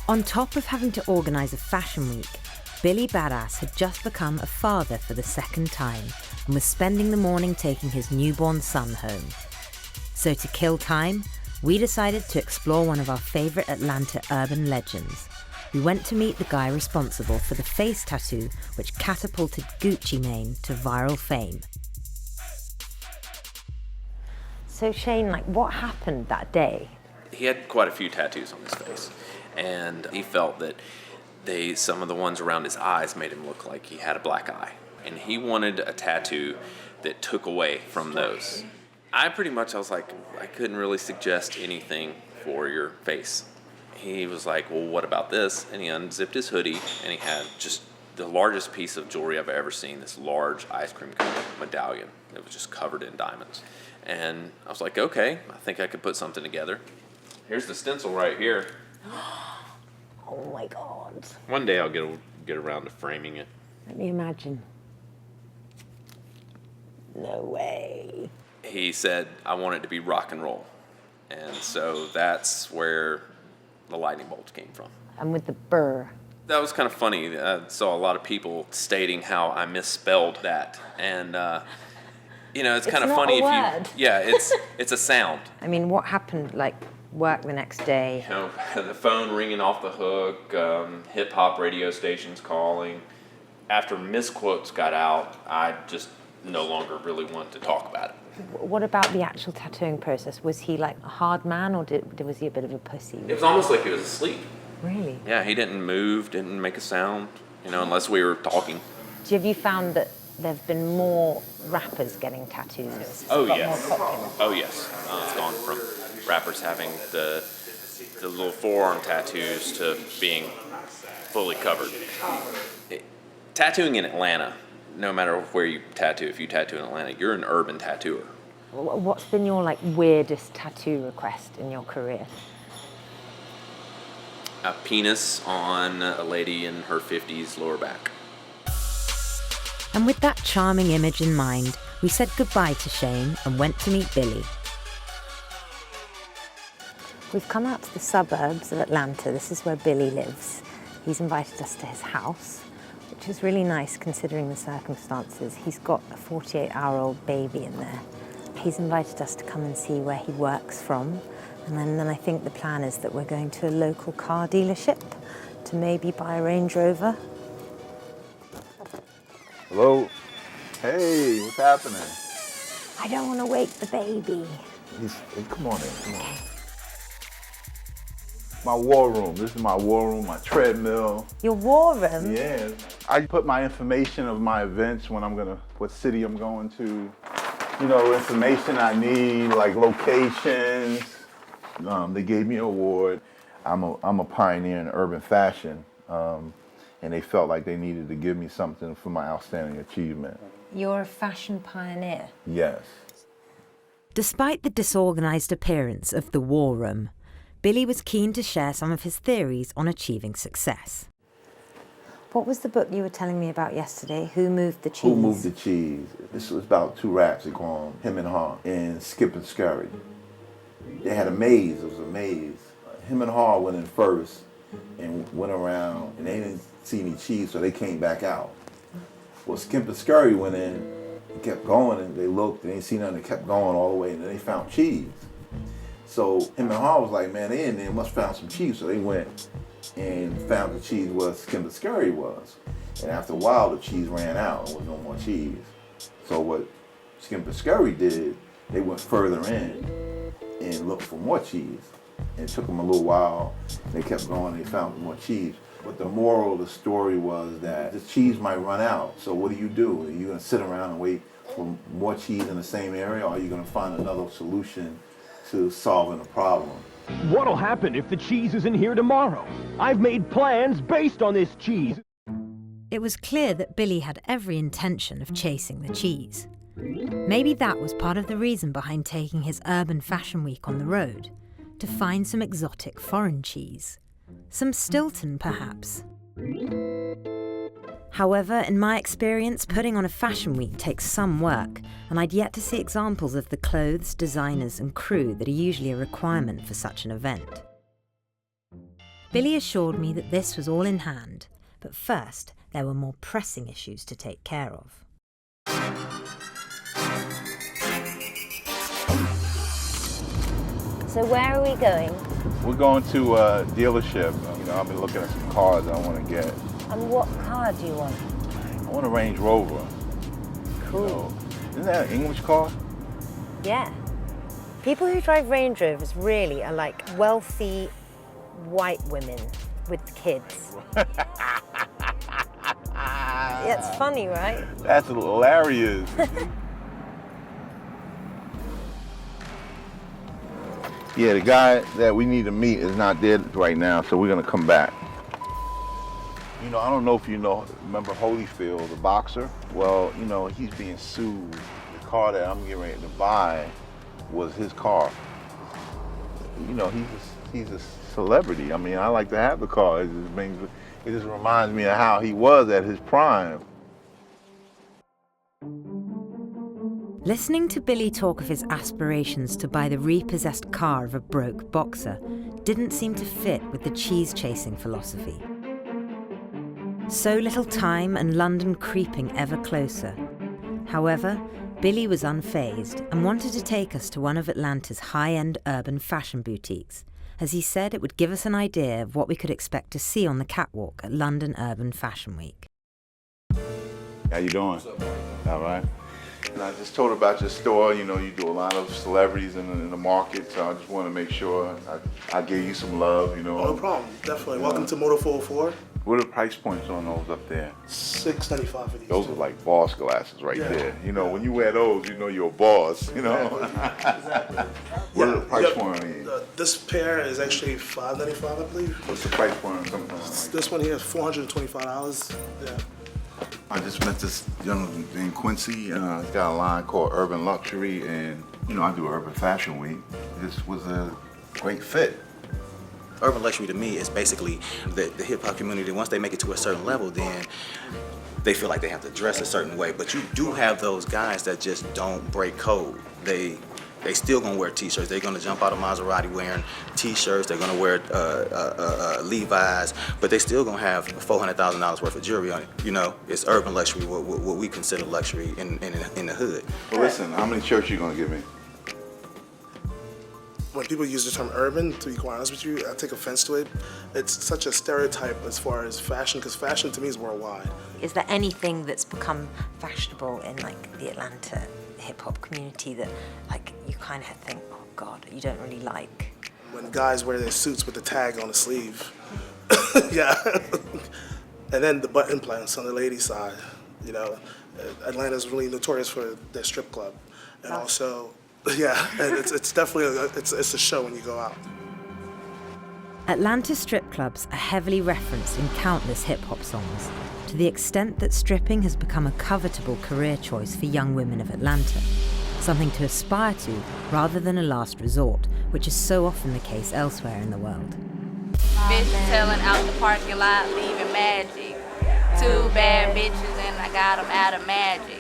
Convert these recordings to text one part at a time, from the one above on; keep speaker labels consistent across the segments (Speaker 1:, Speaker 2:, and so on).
Speaker 1: On top of having to organise a fashion week, Billy Badass had just become a father for the second time and was spending the morning taking his newborn son home. So to kill time, we decided to explore one of our favourite Atlanta urban legends. We went to meet the guy responsible for the face tattoo which catapulted Gucci Mane to viral fame. So Shane, what happened that day?
Speaker 2: He had quite a few tattoos on his face, and he felt that some of the ones around his eyes made him look like he had a black eye. And he wanted a tattoo that took away from those. I was like, I couldn't really suggest anything for your face. He was like, well, what about this? And he unzipped his hoodie, and he had just the largest piece of jewelry I've ever seen, this large ice cream cone medallion that was just covered in diamonds. And I was like, okay, I think I could put something together. Here's the stencil right here.
Speaker 1: Oh my God.
Speaker 2: One day I'll get around to framing it.
Speaker 1: Let me imagine. No way.
Speaker 2: He said, I want it to be rock and roll. And so that's where the lightning bolts came from.
Speaker 1: And with the burr.
Speaker 2: That was kind of funny. I saw a lot of people stating how I misspelled that. And, it's kind of funny if
Speaker 1: word.
Speaker 2: It's a sound.
Speaker 1: I mean, what happened, work the next day?
Speaker 2: The phone ringing off the hook, hip-hop radio stations calling. After misquotes got out, I just no longer really wanted to talk about it.
Speaker 1: What about the actual tattooing process? Was he a hard man, or was he a bit of a pussy?
Speaker 2: It was almost like he was asleep.
Speaker 1: Really?
Speaker 2: Yeah, he didn't move, didn't make a sound, unless we were talking.
Speaker 1: Have you found that there have been more rappers getting tattoos?
Speaker 2: Oh, yes. Oh, yes. It's gone from rappers having the little forearm tattoos to being fully covered. Tattooing in Atlanta, no matter where you tattoo, if you tattoo in Atlanta, you're an urban tattooer.
Speaker 1: What's been your weirdest tattoo request in your career?
Speaker 2: A penis on a lady in her 50s lower back.
Speaker 1: And with that charming image in mind, we said goodbye to Shane and went to meet Billy. We've come out to the suburbs of Atlanta. This is where Billy lives. He's invited us to his house, which is really nice considering the circumstances. He's got a 48-hour-old baby in there. He's invited us to come and see where he works from. And then I think the plan is that we're going to a local car dealership to maybe buy a Range Rover.
Speaker 3: Hello? Hey, what's happening?
Speaker 1: I don't want to wake the baby.
Speaker 3: Hey, come on in, come on. My war room. This is my war room, my treadmill.
Speaker 1: Your war room?
Speaker 3: Yeah. I put my information of my events, what city I'm going to, information I need, like locations. They gave me an award. I'm a pioneer in urban fashion, and they felt like they needed to give me something for my outstanding achievement.
Speaker 1: You're a fashion pioneer?
Speaker 3: Yes.
Speaker 1: Despite the disorganized appearance of the war room, Billy was keen to share some of his theories on achieving success. What was the book you were telling me about yesterday? Who Moved the Cheese?
Speaker 3: Who Moved the Cheese? This was about two rats that go on, him and Haw, and Skip and Scurry. They had a maze, it was a maze. Him and Haw went in first and went around, and they didn't see any cheese, so they came back out. Well, Skip and Scurry went in and kept going, and they looked, and they didn't see nothing, they kept going all the way, and then they found cheese. So him and Haw was like, man, they in there must have found some cheese, so they went and found the cheese where Skip and Scurry was. And after a while, the cheese ran out, and there was no more cheese. So what Skip and Scurry did, they went further in and looked for more cheese. And it took them a little while. They kept going, they found more cheese. But the moral of the story was that the cheese might run out. So what do? Are you gonna sit around and wait for more cheese in the same area, or are you gonna find another solution to solving the problem?
Speaker 4: What'll happen if the cheese isn't here tomorrow? I've made plans based on this cheese.
Speaker 1: It was clear that Billy had every intention of chasing the cheese. Maybe that was part of the reason behind taking his urban fashion week on the road, to find some exotic foreign cheese. Some Stilton, perhaps. However, in my experience, putting on a fashion week takes some work, and I'd yet to see examples of the clothes, designers and crew that are usually a requirement for such an event. Billy assured me that this was all in hand, but first there were more pressing issues to take care of.
Speaker 5: So where are we going?
Speaker 3: We're going to a dealership. I've been looking at some cars I want to get.
Speaker 5: And what car do you want?
Speaker 3: I want a Range Rover.
Speaker 5: Cool.
Speaker 3: Isn't that an English car?
Speaker 5: Yeah. People who drive Range Rovers really are like wealthy white women with kids. It's funny, right?
Speaker 3: That's hilarious. Yeah, the guy that we need to meet is not there right now, so we're gonna come back. I don't know if remember Holyfield, the boxer? Well, he's being sued. The car that I'm getting ready to buy was his car. He's a celebrity. I like to have the car. It just reminds me of how he was at his prime.
Speaker 1: Listening to Billy talk of his aspirations to buy the repossessed car of a broke boxer didn't seem to fit with the cheese-chasing philosophy. So little time and London creeping ever closer. However, Billy was unfazed and wanted to take us to one of Atlanta's high-end urban fashion boutiques, as he said it would give us an idea of what we could expect to see on the catwalk at London Urban Fashion Week.
Speaker 3: How you doing? What's up, all right. And I just told her about your store. You do a lot of celebrities in the market, so I just want to make sure I gave you some love.
Speaker 6: Oh, no problem. Definitely. Welcome to Motor 404.
Speaker 3: What are the price points on those up there?
Speaker 6: $6.95 for these.
Speaker 3: Those are like boss glasses right there. When you wear those, you're a boss.
Speaker 6: Exactly.
Speaker 3: What are the price point on these?
Speaker 6: This pair is actually $5.95, I believe.
Speaker 3: What's the price point on something like
Speaker 6: this one here is $425. Yeah.
Speaker 3: I just met this gentleman in Quincy. He's got a line called Urban Luxury, and I do Urban Fashion Week. This was a great fit.
Speaker 7: Urban luxury to me is basically the hip hop community. Once they make it to a certain level, then they feel like they have to dress a certain way. But you do have those guys that just don't break code. They still gonna wear t-shirts. They're gonna jump out of Maserati wearing t-shirts. They're gonna wear Levi's, but they still gonna have $400,000 worth of jewelry on it. It's urban luxury, what we consider luxury in the hood.
Speaker 3: Well, listen, how many shirts you gonna give me?
Speaker 6: When people use the term urban, to be quite honest with you, I take offense to it. It's such a stereotype as far as fashion, because fashion to me is worldwide.
Speaker 5: Is there anything that's become fashionable in like the Atlanta hip-hop community that like you kind of think, oh God, you don't really like?
Speaker 6: When guys wear their suits with the tag on the sleeve. Yeah. And then the butt implants on the ladies' side. Atlanta's really notorious for their strip club. And also, yeah, and it's definitely it's a show when you go out.
Speaker 1: Atlanta strip clubs are heavily referenced in countless hip-hop songs, to the extent that stripping has become a covetable career choice for young women of Atlanta, something to aspire to rather than a last resort, which is so often the case elsewhere in the world.
Speaker 8: Bitch selling out the parking lot, leaving magic. 2 bad bitches and I got them out of magic.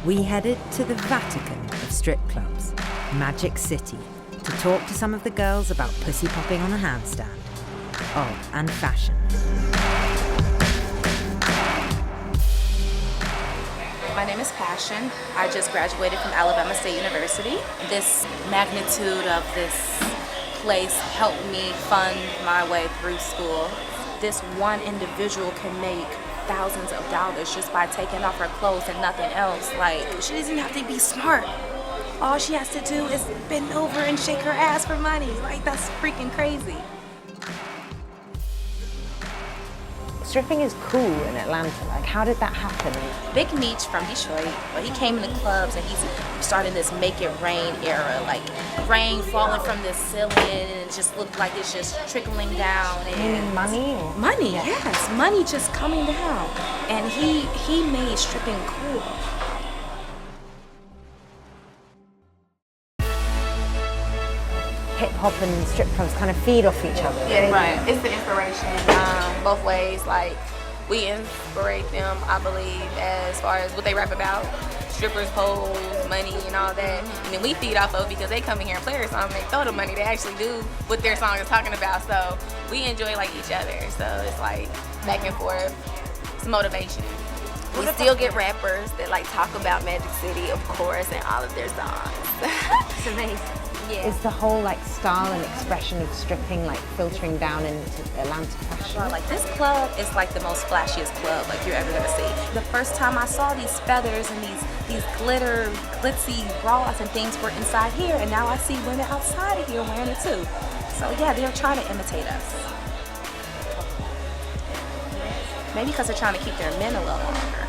Speaker 1: We headed to the Vatican of strip clubs, Magic City, to talk to some of the girls about pussy popping on a handstand. Oh, and fashion.
Speaker 9: My name is Passion. I just graduated from Alabama State University. This magnitude of this place helped me fund my way through school. This one individual can make thousands of dollars just by taking off her clothes and nothing else. Like, she doesn't have to be smart. All she has to do is bend over and shake her ass for money. Like, that's freaking crazy.
Speaker 5: Stripping is cool in Atlanta. Like, how did that happen?
Speaker 9: Big Meech from Detroit, but he came in the clubs and he's starting this Make It Rain era. Like, rain falling from the ceiling and it just looked like it's just trickling down. And
Speaker 5: money?
Speaker 9: Money, yes. Money just coming down. And he made stripping cool.
Speaker 5: Hip-hop and strip clubs kind of feed off each other.
Speaker 8: Yeah, right. It's the inspiration both ways. Like, we inspirate them, I believe, as far as what they rap about.
Speaker 9: strippers, poles, money, and all that. And then we feed off of it because they come in here and play their song and they throw the money. They actually do what their song is talking about. So we enjoy like each other. So it's like back and forth. It's motivation.
Speaker 10: We still get rappers that like talk about Magic City, of course, in all of their songs.
Speaker 1: It's amazing.
Speaker 10: Yeah.
Speaker 1: Is the whole like style and expression of stripping like filtering down into Atlanta fashion?
Speaker 9: Like this club is like the most flashiest club like you're ever gonna see. The first time I saw these feathers and these glitter, glitzy bras and things were inside here, and now I see women outside of here wearing it too. So yeah, they're trying to imitate us. Maybe because they're trying to keep their men a little longer.